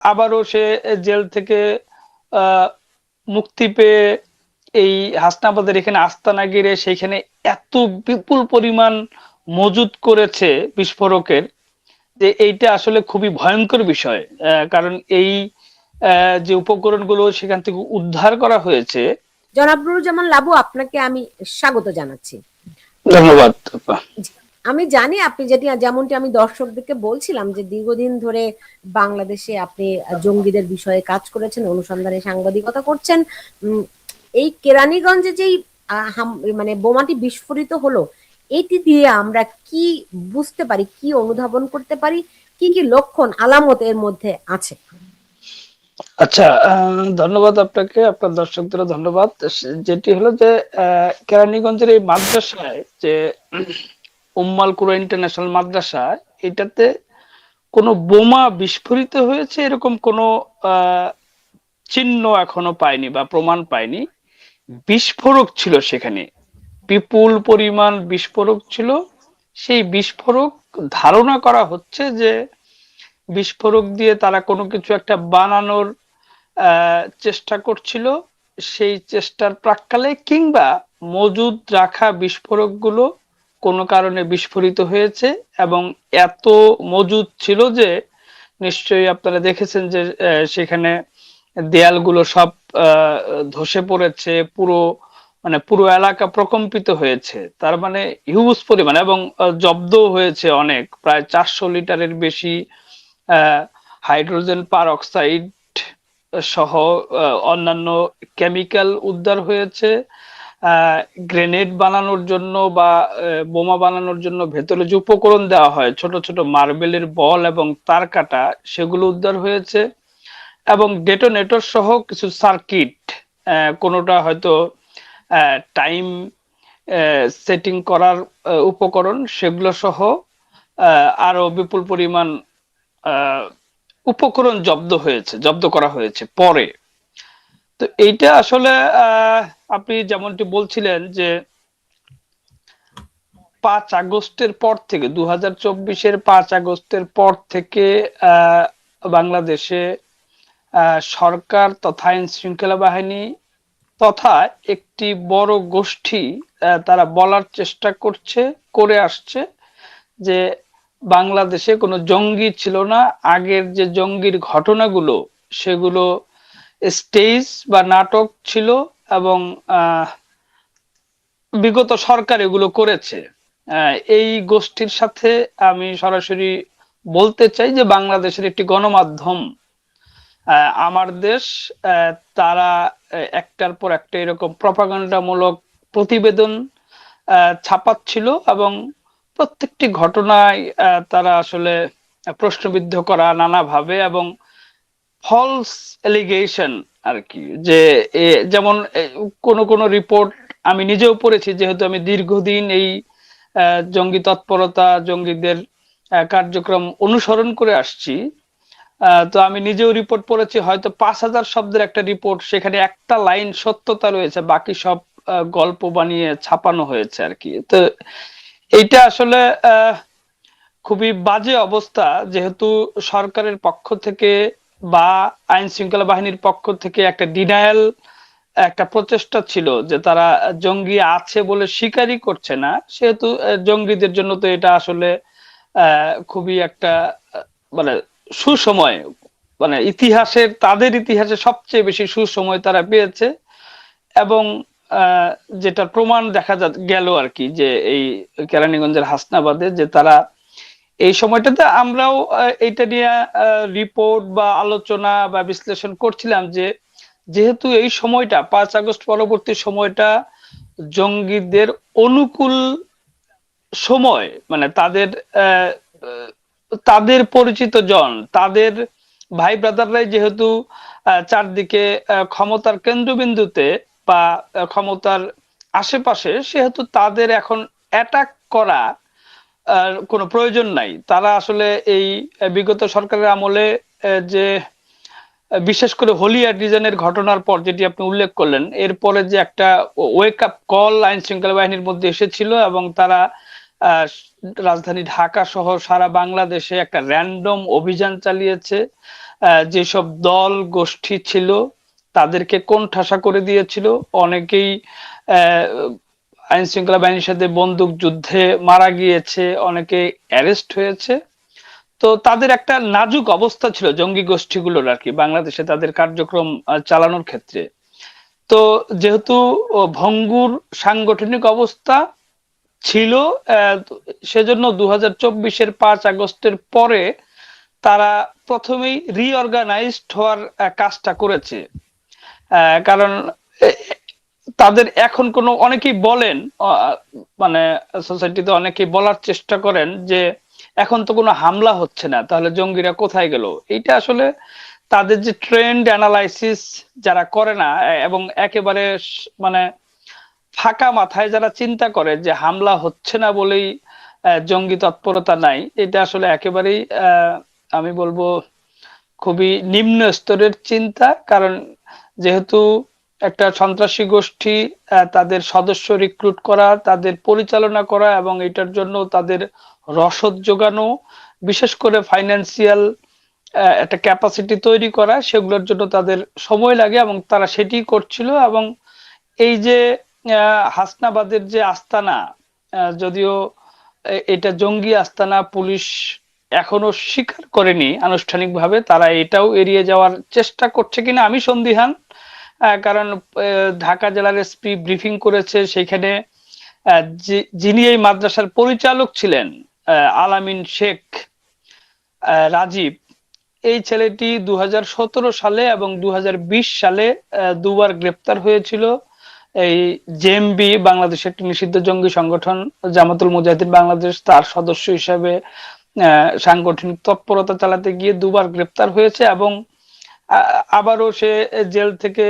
আবারও সে জেল থেকে আহ, মুক্তি পেয়ে এই হাসনাবাদের এখানে আস্তানা গেড়ে সেখানে এত বিপুল পরিমাণ মজুত করেছে বিস্ফোরকের, যে এইটা আসলে খুবই ভয়ঙ্কর বিষয়। কারণ এই যে উপকরণগুলো সেখান থেকে উদ্ধার করা হয়েছে। জনাব নুরুজ্জামান লাবু, আপনাকে আমি স্বাগত জানাচ্ছি। ধন্যবাদ আপা। জি, আমি জানি আপনি যেমনটি আমি দর্শকদেরকে বলছিলাম যে দীর্ঘদিন ধরে বাংলাদেশে আপনি জঙ্গিদের বিষয়ে কাজ করেছেন, অনুসন্ধানে সাংবাদিকতা করছেন। উম, এই কেরানীগঞ্জে যেই মানে বোমাটি বিস্ফোরিত হলো, এটি দিয়ে আমরা কি বুঝতে পারি, কি অনুধাবন করতে পারি, কি কি লক্ষণ আলামত এর মধ্যে আছে? আচ্ছা, ধন্যবাদ আপনাকে, আপনার দর্শকদেরও ধন্যবাদ। যেটি হলো যে কেরানীগঞ্জের এই মাদ্রাসায় যে উম্মাল কুরা ইন্টারন্যাশনাল মাদ্রাসা, এটাতে কোনো বোমা বিস্ফোরিত হয়েছে এরকম কোনো আহ, চিহ্ন এখনো পাইনি বা প্রমাণ পাইনি। বিস্ফোরক ছিল সেখানে, বিপুল পরিমাণ বিস্ফোরক ছিল। সেই বিস্ফোরক ধারণা করা হচ্ছে যে বিস্ফোরক দিয়ে তারা কোনো কিছু একটা বানানোর চেষ্টা করছিল। সেই চেষ্টার প্রাক্কালে কিংবা মজুদ রাখা বিস্ফোরকগুলো কোনো কারণে বিস্ফোরিত হয়েছে, এবং এত মজুদ ছিল যে নিশ্চয়ই আপনারা দেখেছেন যে সেখানে দেয়ালগুলো সব ধসে পড়েছে, পুরো মানে পুরো এলাকা প্রকম্পিত হয়েছে। তার মানে হিউজ পরিমাণ, এবং জব্দ হয়েছে অনেক, প্রায় 400 লিটারের বেশি হাইড্রোজেন পার অক্সাইড সহ অন্যান্য কেমিক্যাল উদ্ধার হয়েছে। গ্রেনেড বানানোর জন্য বা বোমা বানানোর জন্য ভেতরে যে উপকরণ দেওয়া হয়, ছোট ছোট মার্বেলের বল এবং তার কাটা, সেগুলো উদ্ধার হয়েছে। এবং ডেটোনেটর সহ কিছু সার্কিট, কোনোটা হয়তো টাইম সেটিং করার উপকরণ, সেগুলো সহ আরো বিপুল পরিমাণ আহ, উপকরণ জব্দ করা হয়েছে পরে। তো এইটা আসলে আপনি যেমনটি বলছিলেন যে 5 আগস্টের পর থেকে, 2024-এর 5 আগস্টের পর থেকে বাংলাদেশে সরকার তথা আইন শৃঙ্খলা বাহিনী তথা একটি বড় গোষ্ঠী তারা বলার চেষ্টা করে আসছে যে বাংলাদেশে কোনো জঙ্গি ছিল না। আগের যে জঙ্গির ঘটনাগুলো, সেগুলো স্টেজ বা নাটক ছিল, এবং বিগত সরকার এগুলো করেছে। এই গোষ্ঠীর সাথে আমি সরাসরি বলতে চাই যে বাংলাদেশের একটি গণমাধ্যম আমার দেশ, তারা একটার পর একটা এরকম প্রপাগান্ডামূলক প্রতিবেদন ছাপাচ্ছিল, এবং প্রত্যেকটি ঘটনায় তারা আসলে প্রশ্নবিদ্ধ করা নানাভাবে, এবং ফলস এলিগেশন আর কি। যে যেমন কোন কোন রিপোর্ট আমি নিজেও পড়েছি, যেহেতু আমি দীর্ঘদিন এই জঙ্গি তৎপরতা, জঙ্গিদের কার্যক্রম অনুসরণ করে আসছি। তো আমি নিজেও রিপোর্ট পড়েছি, হয়তো 5,000 শব্দের একটা রিপোর্ট, সেখানে একটা লাইন সত্যতা রয়েছে, বাকি সব গল্প বানিয়ে ছাপানো হয়েছে আর কি। তো এইটা আসলে আহ খুবই বাজে অবস্থা, যেহেতু সরকারের পক্ষ থেকে বা আইন শৃঙ্খলা বাহিনীর পক্ষ থেকে একটা ডিনায়াল, একটা প্রচেষ্টা ছিল যে তারা জঙ্গি আছে বলে স্বীকারই করছে না, সেহেতু জঙ্গিদের জন্য তো এটা আসলে খুবই একটা মানে সুসময়, মানে তাদের ইতিহাসে সবচেয়ে বেশি সুসময় তারা পেয়েছে। এবং যেটা প্রমাণ দেখা গেল আর কি, যে এই কেরানীগঞ্জের হাসনাবাদে যে তারা এই সময়টাতে আমরাও এইটা নিয়ে রিপোর্ট বা আলোচনা বা বিশ্লেষণ করছিলাম যে যেহেতু এই সময়টা 5 আগস্ট পরবর্তী সময়টা জঙ্গিদের অনুকূল সময়, মানে তাদের আহ, আহ, তাদের পরিচিত জন, তাদের ভাই ব্রাদাররাই যেহেতু চারদিকে ক্ষমতার কেন্দ্রবিন্দুতে বা ক্ষমতার আশেপাশে, সেহেতু তাদের এখন অ্যাটাক করা কোনো প্রয়োজন নাই। তারা আসলে এই বিগত সরকারের আমলে যে বিশেষ করে হলিয়া ডিজাইনের ঘটনার পর যেটি আপনি উল্লেখ করলেন, এরপরে যে একটা ওয়েক আপ কল আইন শৃঙ্খলা বাহিনীর মধ্যে এসেছিল, এবং তারা আহ, রাজধানী ঢাকা সহ সারা বাংলাদেশে একটা র্যান্ডম অভিযান চালিয়েছে। যেসব দল গোষ্ঠী ছিল তাদেরকে কোণঠাসা করে দিয়েছিল। অনেকেই আহ, আইন শৃঙ্খলা বাহিনীর সাথে বন্দুক যুদ্ধে মারা গিয়েছে, অনেকে অ্যারেস্ট হয়েছে। তো তাদের একটা নাজুক অবস্থা ছিল জঙ্গি গোষ্ঠীগুলোর আর কি বাংলাদেশে তাদের কার্যক্রম চালানোর ক্ষেত্রে। তো যেহেতু ভঙ্গুর সাংগঠনিক অবস্থা ছিল, সেজন্য 2024-এর 5 আগস্টের পরে তারা প্রথমেই রিঅর্গানাইজড হওয়ার কাজটা করেছে। কারণ এ, তাদের এখন কোনো অনেকেই বলেন, মানে সোসাইটিতে অনেকেই বলার চেষ্টা করেন যে এখন তো কোনো হামলা হচ্ছে না, তাহলে জঙ্গিরা কোথায় গেল। এইটা আসলে তাদের যে ট্রেন্ড অ্যানালাইসিস যারা করে না, এবং একেবারে মানে ফাঁকা মাথায় যারা চিন্তা করে যে হামলা হচ্ছে না বলেই জঙ্গি তৎপরতা নাই, এটা আসলে একেবারেই আমি বলবো খুবই নিম্ন স্তরের চিন্তা। কারণ যেহেতু একটা সন্ত্রাসী গোষ্ঠী, তাদের সদস্য রিক্রুট করা, তাদের পরিচালনা করা এবং এটার জন্য তাদের রসদ যোগানো, বিশেষ করে ফাইন্যান্সিয়াল একটা ক্যাপাসিটি তৈরি করা, সেগুলোর জন্য তাদের সময় লাগে এবং তারা সেটি করছিল। এবং এই যে হাসনাবাদের যে আস্তানা, যদিও এটা জঙ্গি আস্তানা, পুলিশ এখনো স্বীকার করেনি আনুষ্ঠানিকভাবে, তারা এটাও এড়িয়ে যাওয়ার চেষ্টা করছে কিনা আমি সন্দিহান। কারণ ঢাকা জেলার এসপি ব্রিফিং করেছে, সেখানে যিনি এই মাদ্রাসার পরিচালক ছিলেন, আলামিন শেখ রাজীব, এই ছেলেটি 2017 সালে এবং 2020 সালে দুবার গ্রেপ্তার হয়েছিল। এই জেএমবি, বাংলাদেশের একটি নিষিদ্ধ জঙ্গি সংগঠন, জামাতুল মুজাহিদিন বাংলাদেশ, তার সদস্য হিসাবে সাংগঠনিক তৎপরতা চালাতে গিয়ে দুবার গ্রেপ্তার হয়েছে। এবং আবারও সে জেল থেকে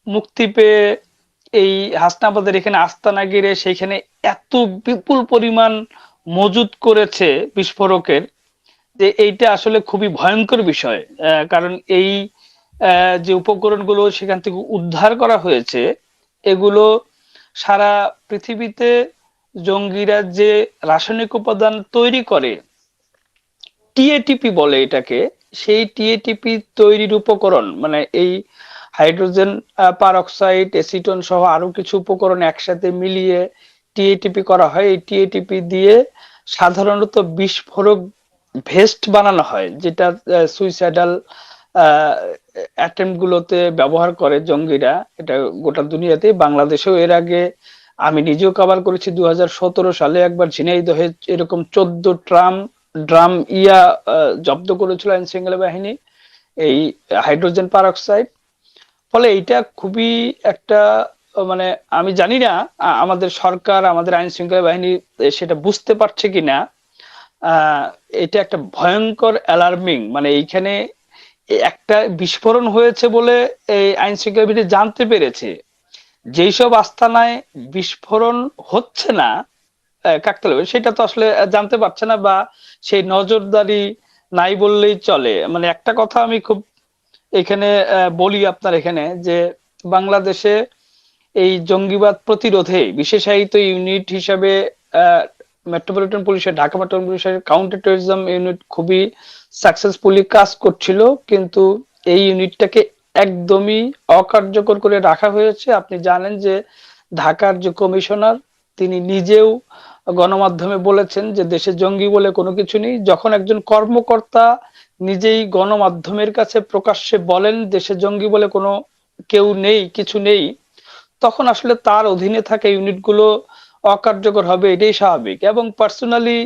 মুক্তি পেয়ে এই হাসনাবাদের এখানে আস্তানা গিরে সেইখানে এত বিপুল পরিমাণ মজুত করেছে বিস্ফোরকের, যে এইটা আসলে খুবই ভয়ঙ্কর বিষয়। কারণ এই যে উপকরণগুলো সেখান থেকে উদ্ধার করা হয়েছে, এগুলো সারা পৃথিবীতে জঙ্গিরা যে রাসায়নিক উপাদান তৈরি করে, টিএটিপি বলে এটাকে, সেই টিএটিপি তৈরির উপকরণ, মানে এই হাইড্রোজেন পারঅক্সাইড, এসিটন সহ আরো কিছু উপকরণ একসাথে মিলিয়ে টিএটিপি করা হয়। এই টিএটিপি দিয়ে সাধারণত বিস্ফোরক ভেস্ট বানানো হয়, যেটা সুইসাইডাল অ্যাটেম্প গুলোতে ব্যবহার করে জঙ্গিরা। এটা গোটা দুনিয়াতে, বাংলাদেশেও এর আগে আমি নিজেও কভার করেছি। 2017 সালে একবার ঝিনাইদহে এরকম 14 ড্রাম জব্দ করেছিল আইন শৃঙ্খলা বাহিনী, এই হাইড্রোজেন পারঅক্সাইড। ফলে এইটা খুবই একটা, মানে আমি জানি না আমাদের সরকার, আমাদের আইন শৃঙ্খলা বাহিনী সেটা বুঝতে পারছে কিনা। এটা একটা ভয়ঙ্কর অ্যালার্মিং, মানে এইখানে একটা বিস্ফোরণ হয়েছে বলে এই আইন শৃঙ্খলা বাহিনী জানতে পেরেছে। যেই সব আস্তানায় বিস্ফোরণ হচ্ছে না কাকতালীয়, সেটা তো আসলে জানতে পারছে না, বা সেই নজরদারি নাই বললেই চলে। মানে একটা কথা আমি খুব এখানে বলি আপনার এখানে, যে বাংলাদেশে এই জঙ্গিবাদ প্রতিরোধে বিশেষায়িত ইউনিট হিসাবে মেট্রোপলিটন পুলিশের, ঢাকা মেট্রোপলিটন পুলিশের কাউন্টার টেরোরিজম ইউনিট খুবই সাকসেসফুলি কাজ করছিল, কিন্তু এই ইউনিটটাকে একদমই অকার্যকর করে রাখা হয়েছে। আপনি জানেন যে ঢাকার যে কমিশনার, তিনি নিজেও গণমাধ্যমে বলেছেন যে দেশে জঙ্গি বলে কোনো কিছু নেই। যখন একজন কর্মকর্তা নিজেই গণমাধ্যমের কাছে প্রকাশ্যে বলেন দেশে জঙ্গি বলে কোনো কেউ নেই, কিছু নেই, তখন আসলে তার অধীনে থাকা ইউনিটগুলো অকার্যকর হবে, এটাই স্বাভাবিক। এবং পার্সোনালি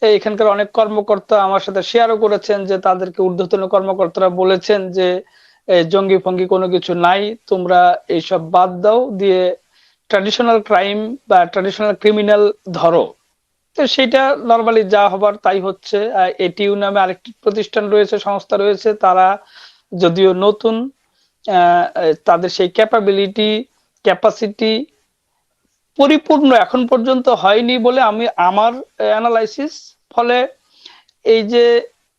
এখানকার অনেক কর্মকর্তা আমার সাথে শেয়ারও করেছেন যে তাদেরকে ঊর্ধ্বতন কর্মকর্তারা বলেছেন যে জঙ্গি ফঙ্গি কোনো কিছু নাই, তোমরা এইসব বাদ দাও, দিয়ে ট্র্যাডিশনাল ক্রাইম বা ট্র্যাডিশনাল ক্রিমিনাল ধরো। তো সেটা নর্মালি যা হবার তাই হচ্ছে। এটিইউ নামে আরেকটি প্রতিষ্ঠান রয়েছে, সংস্থা রয়েছে, তারা যদিও নতুন, তাদের সেই ক্যাপাসিটি পরিপূর্ণ এখন পর্যন্ত হয়নি বলে আমার অ্যানালাইসিস। ফলে এই যে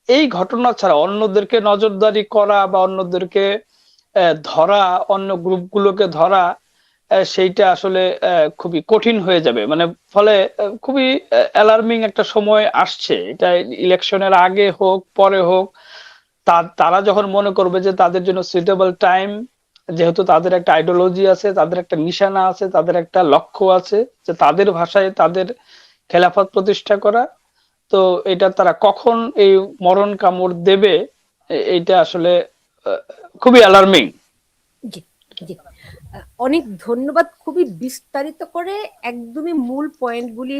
এই ঘটনা ছাড়া অন্যদেরকে নজরদারি করা বা অন্যদেরকে ধরা, অন্য গ্রুপগুলোকে ধরা, সেইটা আসলে খুবই কঠিন হয়ে যাবে। মানে ফলে খুবই অ্যালার্মিং একটা সময় আসছে, এটা ইলেকশনের আগে হোক পরে হোক, তারা যখন মনে করবে যে তাদের জন্য সুইটেবল টাইম, যেহেতু তাদের একটা আইডিওলজি আছে, তাদের একটা নিশানা আছে, তাদের একটা লক্ষ্য আছে, যে তাদের ভাষায় তাদের খেলাফত প্রতিষ্ঠা করা, তো এটা তারা কখন এই মরণ কামড় দেবে, এইটা আসলে আহ, খুবই অ্যালার্মিং। জি, জি। অনেক ধন্যবাদ, খুবই বিস্তারিত করে একদমই মূল পয়েন্টগুলি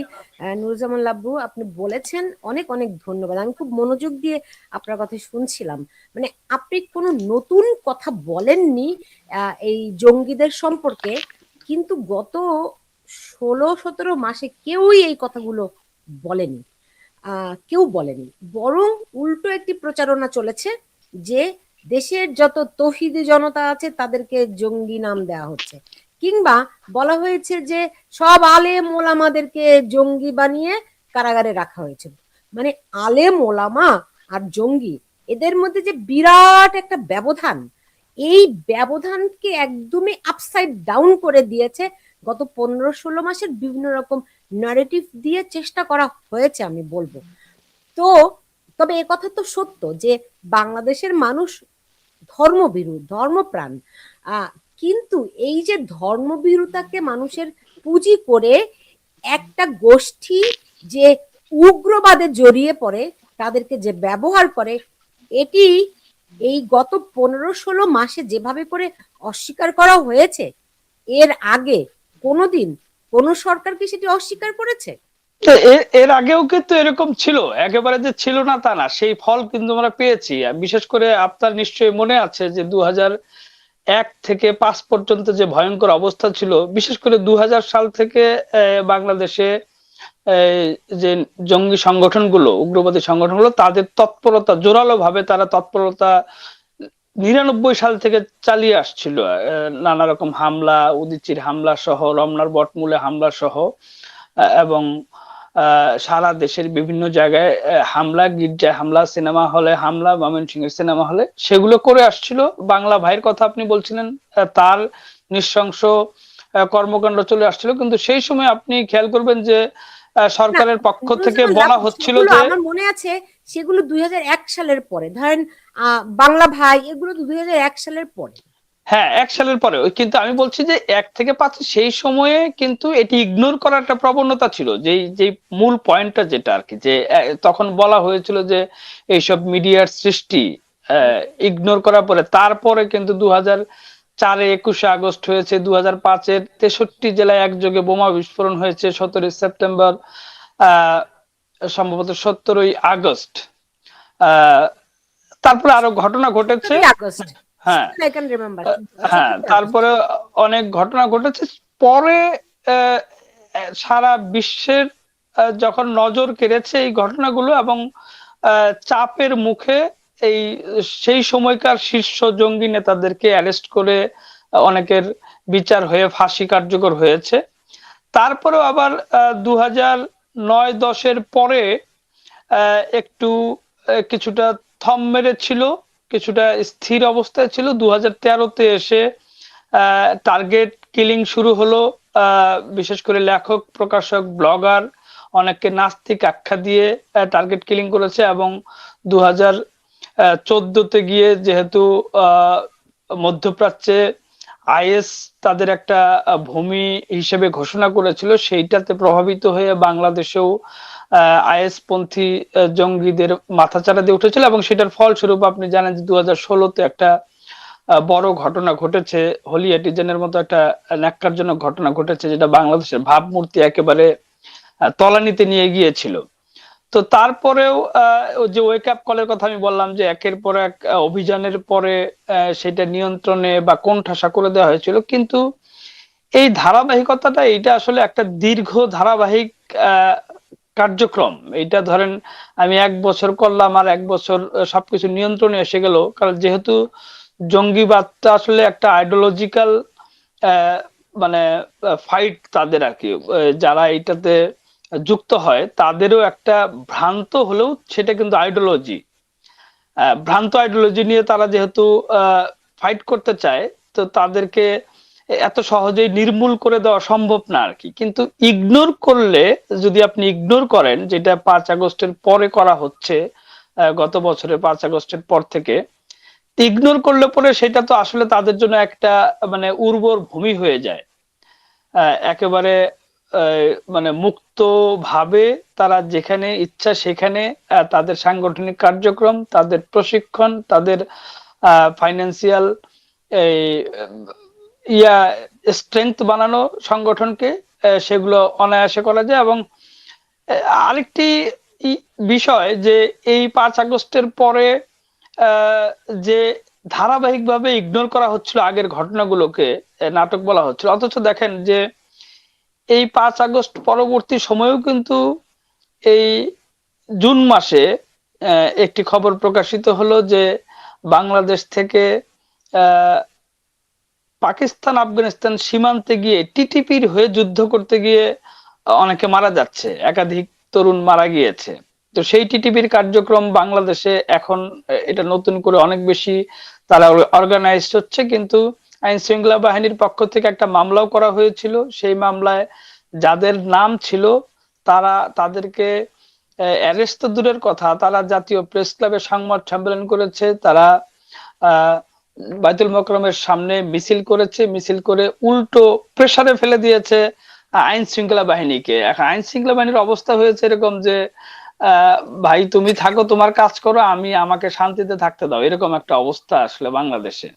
নুরুজ্জামান লাব্বু আপনি বলেছেন। অনেক অনেক ধন্যবাদ। আমি খুব মনোযোগ দিয়ে আপনার কথা শুনছিলাম। মানে আপনি কোনো নতুন কথা বলেননি এই জঙ্গিদের সম্পর্কে, কিন্তু গত 16-17 মাসে কেউই এই কথাগুলো বলেনি। কেউ বলেনি, বরং উল্টো একটি প্রচারণা চলেছে যে দেশের যত তৌহিদি জনতা আছে তাদেরকে জঙ্গি নাম দেওয়া হচ্ছে, কিংবা বলা হয়েছে যে সব আলেম ওলামাদেরকে জঙ্গি বানিয়ে কারাগারে রাখা হয়েছে। মানে আলেম ওলামা আর জঙ্গি, এদের মধ্যে যে বিরাট একটা ব্যবধান, এই ব্যবধানকে একদমই আপসাইড ডাউন করে দিয়েছে গত 15-16 মাসের বিভিন্ন রকম নারেটিভ দিয়ে চেষ্টা করা হয়েছে, আমি বলবো। তো তবে এ কথা তো সত্য যে বাংলাদেশের মানুষ ধর্মভীরু, ধর্মপ্রাণ। আহ কিন্তু এই যে ধর্মভীরুতাকে মানুষের পুঁজি করে একটা গোষ্ঠী যে উগ্রবাদে জড়িয়ে পড়ে, তাদেরকে যে ব্যবহার করে, এটি এই গত 15-16 মাসে যেভাবে করে অস্বীকার করা হয়েছে, এর আগে কোনোদিন কোন সরকার কি সেটি অস্বীকার করেছে? তো এর আগেও কিন্তু এরকম ছিল, একেবারে যে ছিল না তা না, সেই ফল কিন্তু আমরা পেয়েছি। বিশেষ করে আপনার নিশ্চয়ই মনে আছে যে 2001 থেকে 5 পর্যন্ত যে ভয়ঙ্কর অবস্থা ছিল, বিশেষ করে 2000 সাল থেকে বাংলাদেশে যে জঙ্গি সংগঠনগুলো, উগ্রবাদী সংগঠনগুলো, তাদের তৎপরতা জোরালো ভাবে তারা তৎপরতা 99 সাল থেকে চালিয়ে আসছিল। নানা রকম হামলা, উদীচীর হামলা সহ, রমনার বটমূলে হামলা সহ, এবং সারা দেশের বিভিন্ন জায়গায় হামলা, গির্জায় হামলা, সিনেমা হলে হামলা, ময়মনসিংহের সিনেমা হলে, সেগুলো করে আসছিল। বাংলা ভাইয়ের কথা আপনি বলছিলেন, তার নৃশংস কর্মকাণ্ড চলে আসছিল। কিন্তু সেই সময় আপনি খেয়াল করবেন যে না, সরকারের পক্ষ থেকে নুরুজ্জামান বলা লাবু, হচ্ছিল সেগুলো যে, আমার মনে আছে, সেগুলো 2001 সালের পরে। ধরেন বাংলা ভাই, এগুলো তো 2001 সালের পরে। হ্যাঁ 1 সালের পরে। কিন্তু আমি বলছি যে 1 থেকে 5 সেই সময়ে কিন্তু এটি ইগনোর করার একটা প্রবণতা ছিল, যেই যেই মূল পয়েন্টটা যেটা আর কি, যে তখন বলা হয়েছিল যে এইসব মিডিয়ার সৃষ্টি ইগনোর করার পরে, তারপরে কিন্তু 2004-এ 21শে আগস্ট হয়েছে, 2005-এর 63 জেলায় একযোগে বোমা বিস্ফোরণ হয়েছে, 17ই সেপ্টেম্বর, আহ সম্ভবত 17ই আগস্ট, আহ তারপরে আরো ঘটনা ঘটেছে। 17 আগস্ট, হ্যাঁ, আই ক্যান রিমেম্বার। হ্যাঁ, 17 আগস্ট। তারপরে অনেক ঘটনা ঘটেছে। পরে আহ, সারা বিশ্বের যখন নজর কেড়েছে এই ঘটনাগুলো, এবং চাপের মুখে এই সেই সময়কার শীর্ষ জঙ্গি নেতাদেরকে অ্যারেস্ট করে অনেকের বিচার হয়ে ফাঁসি কার্যকর হয়েছে। তারপরেও আবার 2009-10-এর পরে একটু কিছুটা থম মেরেছিল, কিছুটা স্থির অবস্থায় ছিল। 2013-তে এসে টার্গেট কিলিং শুরু হলো। বিশেষ করে লেখক, প্রকাশক, ব্লগার অনেককে নাস্তিক আখ্যা দিয়ে টার্গেট কিলিং করেছে। এবং 2014-তে গিয়ে যেহেতু মধ্যপ্রাচ্যে আইএস তাদের একটা ভূমি হিসেবে ঘোষণা করেছিল, সেইটাতে প্রভাবিত হয়ে বাংলাদেশেও আইএস পন্থী জঙ্গিদের মাথাচাড়া দিয়ে উঠেছিল। এবং সেটার ফলস্বরূপ আপনি জানেন যে 2016-তে একটা বড় ঘটনা ঘটেছে, হোলি এটিজেনের মতো একটা ন্যাক্কারজনক ঘটনা ঘটেছে, যেটা বাংলাদেশের ভাবমূর্তি একেবারে তলানিতে নিয়ে গিয়েছিল। তো তারপরেও যে ওয়েক আপ কলের কথা আমি বললাম, যে একের পর এক অভিযানের পরে সেটা নিয়ন্ত্রণে বা কোণঠাসা করে দেওয়া হয়েছিল। কিন্তু এই ধারাবাহিকতাটা, এটা আসলে একটা দীর্ঘ ধারাবাহিক কার্যক্রম। এটা ধরেন আমি 1 বছর করলাম আর 1 বছর সবকিছু নিয়ন্ত্রণে এসে গেল, কারণ যেহেতু জঙ্গিবাদটা আসলে একটা আইডিওলজিক্যাল মানে ফাইট তাদের আর কি, যারা এটাতে যুক্ত হয় তাদেরও একটা ভ্রান্ত হলেও সেটা কিন্তু আইডিওলজি, ভ্রান্ত আইডিওলজি নিয়ে তারা যেহেতু ফাইট করতে চায়, তো তাদেরকে এত সহজেই নির্মূল করে দেওয়া সম্ভব না আর কি। কিন্তু ইগনোর করলে, যদি আপনি ইগনোর করেন, যেটা 5 আগস্টের পরে করা হচ্ছে, গত বছরের 5 আগস্টের পর থেকে ইগনোর করলে পরে সেটা তো আসলে তাদের জন্য একটা মানে উর্বর ভূমি হয়ে যায়। একেবারে মানে মুক্ত ভাবে তারা যেখানে ইচ্ছা সেখানে তাদের সাংগঠনিক কার্যক্রম, তাদের প্রশিক্ষণ, তাদের ফাইন্যান্সিয়াল এই ইয়া স্ট্রেংথ বানানো সংগঠনকে সেগুলো অনায়াসে করা যায়। এবং আরেকটি বিষয় যে এই 5 আগস্টের পরে যে ধারাবাহিকভাবে ইগনোর করা হচ্ছিল আগের ঘটনাগুলোকে, নাটক বলা হচ্ছিল, অথচ দেখেন যে এই 5 আগস্ট পরবর্তী সময়েও কিন্তু এই জুন মাসে একটি খবর প্রকাশিত হলো যে বাংলাদেশ থেকে আহ, পাকিস্তান আফগানিস্তান সীমান্তে গিয়ে টিটিপির হয়ে যুদ্ধ করতে গিয়ে অনেকে মারা যাচ্ছে, একাধিক তরুণ মারা গিয়েছে। তো সেই টিটিপির কার্যক্রম বাংলাদেশে এখন এটা নতুন করে অনেক বেশি তারা অর্গানাইজড হচ্ছে, কিন্তু আইন শৃঙ্খলা বাহিনীর পক্ষ থেকে একটা মামলাও করা হয়েছিল। সেই মামলায় যাদের নাম ছিল তাদেরকে অ্যারেস্ট তো দূরের কথা, তারা জাতীয় প্রেস ক্লাবে সংবাদ সম্মেলন করেছে, তারা আহ বাইতুল মোকরমের সামনে মিছিল করেছে, মিছিল করে উল্টো প্রেসারে ফেলে দিয়েছে আইন শৃঙ্খলা বাহিনীকে। এখন আইন শৃঙ্খলা বাহিনীর অবস্থা হয়েছে এরকম যে ভাই তুমি থাকো, তোমার কাজ করো, আমাকে শান্তিতে থাকতে দাও, এরকম একটা অবস্থা আসলে বাংলাদেশে।